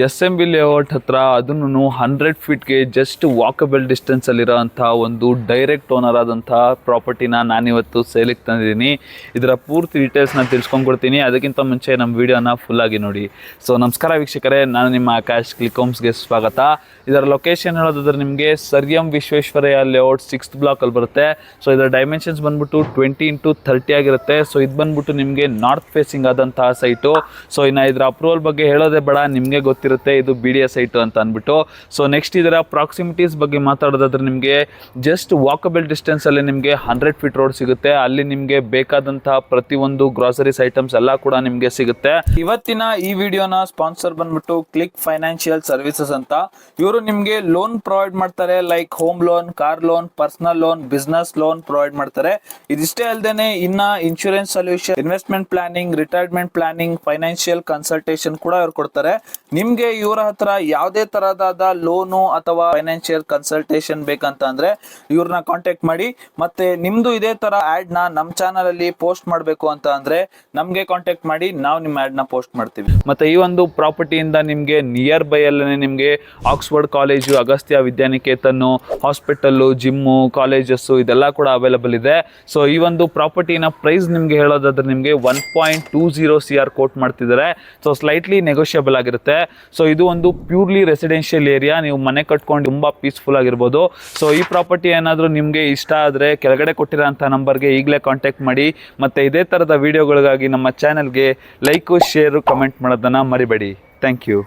SMB layout ಹತ್ರ ಅದನ್ನು 100 ಫೀಟ್ಗೆ just walkable ಡಿಸ್ಟೆನ್ಸಲ್ಲಿರೋ ಅಂಥ ಒಂದು ಡೈರೆಕ್ಟ್ ಓನರ್ ಆದಂಥ ಪ್ರಾಪರ್ಟಿನ ನಾನಿವತ್ತು ಸೇಲಿಗೆ ತಂದಿದ್ದೀನಿ. ಇದರ ಪೂರ್ತಿ ಡೀಟೇಲ್ಸ್ನ ತಿಳ್ಸ್ಕೊಂಡ್ಕೊಡ್ತೀನಿ. ಅದಕ್ಕಿಂತ ಮುಂಚೆ ನಮ್ಮ ವೀಡಿಯೋನ ಫುಲ್ಲಾಗಿ ನೋಡಿ. ಸೊ ನಮಸ್ಕಾರ ವೀಕ್ಷಕರೇ, ನಾನು ನಿಮ್ಮ ಆಕಾಶ್ ಕ್ಲಿಕ್ ಹೋಮ್ಸ್ಗೆ ಸ್ವಾಗತ. ಇದರ ಲೊಕೇಶನ್ ಹೇಳೋದಾದ್ರೆ ನಿಮಗೆ sir M Visvesvaraya layout 6th ಬ್ಲಾಕಲ್ಲಿ ಬರುತ್ತೆ. ಸೊ ಇದರ ಡೈಮೆನ್ಷನ್ಸ್ ಬಂದ್ಬಿಟ್ಟು 20x30 ಆಗಿರುತ್ತೆ. ಸೊ ಇದು ಬಂದ್ಬಿಟ್ಟು ನಿಮಗೆ ನಾರ್ತ್ ಫೇಸಿಂಗ್ ಆದಂತಹ ಸೈಟು. ಸೊ ಇನ್ನು ಇದರ ಅಪ್ರೂವಲ್ ಬಗ್ಗೆ ಹೇಳೋದೇ ಬೇಡ, ನಿಮಗೆ ಗೊತ್ತಿರುತ್ತೆ ಇದು BDA ಸೈಟು ಅಂತ ಅಂದ್ಬಿಟ್ಟು. ಸೊ ನೆಕ್ಸ್ಟ್ ಇದರ ಪ್ರಾಕ್ಸಿಮಿಟೀಸ್ ಬಗ್ಗೆ ಮಾತಾಡೋದಾದ್ರೆ ನಿಮಗೆ ಜಸ್ಟ್ ವಾಕಬಲ್ ಡಿಸ್ಟೆನ್ಸಲ್ಲಿ ನಿಮಗೆ 100 ಫೀಟ್ ರೋಡ್ ಸಿಗುತ್ತೆ. ಅಲ್ಲಿ ನಿಮಗೆ ಬೇಕಾದಂತಹ ಪ್ರತಿಯೊಂದು ಗ್ರಾಸರೀಸ್ ಐಟಮ್ಸ್ ಎಲ್ಲ ಕೂಡ ನಿಮಗೆ ಸಿಗುತ್ತೆ. ಇವತ್ತಿನ ಈ ವಿಡಿಯೋನ ಸ್ಪಾನ್ಸರ್ ಬಂದ್ಬಿಟ್ಟು ಕ್ಲಿಕ್ ಫೈನಾನ್ಷಿಯಲ್ ಸರ್ವಿಸಸ್ ಅಂತ. ಇವರು ನಿಮಗೆ ಲೋನ್ ಪ್ರೊವೈಡ್ ಮಾಡ್ತಾರೆ, like home loan, car loan, personal loan, business loan provide ಮಾಡ್ತಾರೆ. ಇದಿಷ್ಟೇ ಅಲ್ಲದೆ ಇನ್ನ insurance solution, investment planning, retirement planning, financial consultation ಕೂಡ ಇವ್ರು ಕೊಡ್ತಾರೆ. ನಿಮ್ಗೆ ಇವರ ಹತ್ರ ಯಾವುದೇ ತರಹದ ಲೋನು ಅಥವಾ ಫೈನಾನ್ಷಿಯಲ್ ಕನ್ಸಲ್ಟೇಷನ್ ಬೇಕಂತ ಅಂದ್ರೆ ಇವ್ರನ್ನ ಕಾಂಟ್ಯಾಕ್ಟ್ ಮಾಡಿ. ಮತ್ತೆ ನಿಮ್ದು ಇದೇ ತರ ಆಡ್ ನ ನಮ್ಮ ಚಾನಲ್ ಅಲ್ಲಿ ಪೋಸ್ಟ್ ಮಾಡಬೇಕು ಅಂತ ಅಂದ್ರೆ ನಮ್ಗೆ ಕಾಂಟ್ಯಾಕ್ಟ್ ಮಾಡಿ, ನಾವು ನಿಮ್ಮ ಆಡ್ ನ ಪೋಸ್ಟ್ ಮಾಡ್ತೀವಿ. ಮತ್ತೆ ಈ ಒಂದು ಪ್ರಾಪರ್ಟಿಯಿಂದ ನಿಮ್ಗೆ ನಿಯರ್ ಬೈ ಅಲ್ಲೇ ನಿಮ್ಗೆ Oxford college, Agastya Vidyaniketan, hospital, gym, colleges ಇದೆಲ್ಲ ಕೂಡ ಅವೈಲಬಲ್ ಇದೆ. ಸೊ ಈ ಒಂದು ಪ್ರಾಪರ್ಟಿನ ಪ್ರೈಸ್ ನಿಮ್ಗೆ ಹೇಳೋದಾದ್ರೆ ನಿಮ್ಗೆ 1.20 CR ಕೋಟ್ ಮಾಡ್ತಿದ್ದಾರೆ. ಸೊ ಸ್ಲೈಟ್ಲಿ ನೆಗೋಷಿಯಬಲ್ ಆಗಿರುತ್ತೆ. ಸೊ ಇದು ಒಂದು ಪ್ಯೂರ್ಲಿ ರೆಸಿಡೆನ್ಷಿಯಲ್ ಏರಿಯಾ, ನೀವು ಮನೆ ಕಟ್ಕೊಂಡು ತುಂಬಾ ಪೀಸ್ಫುಲ್ ಆಗಿರ್ಬೋದು. ಸೊ ಈ ಪ್ರಾಪರ್ಟಿ ಏನಾದರೂ ನಿಮಗೆ ಇಷ್ಟ ಆದರೆ ಕೆಳಗಡೆ ಕೊಟ್ಟಿರೋಂಥ ನಂಬರ್ಗೆ ಈಗಲೇ ಕಾಂಟ್ಯಾಕ್ಟ್ ಮಾಡಿ. ಮತ್ತು ಇದೇ ಥರದ ವಿಡಿಯೋಗಳಿಗಾಗಿ ನಮ್ಮ ಚಾನಲ್ಗೆ ಲೈಕು, ಶೇರು, ಕಮೆಂಟ್ ಮಾಡೋದನ್ನು ಮರಿಬೇಡಿ. Thank you.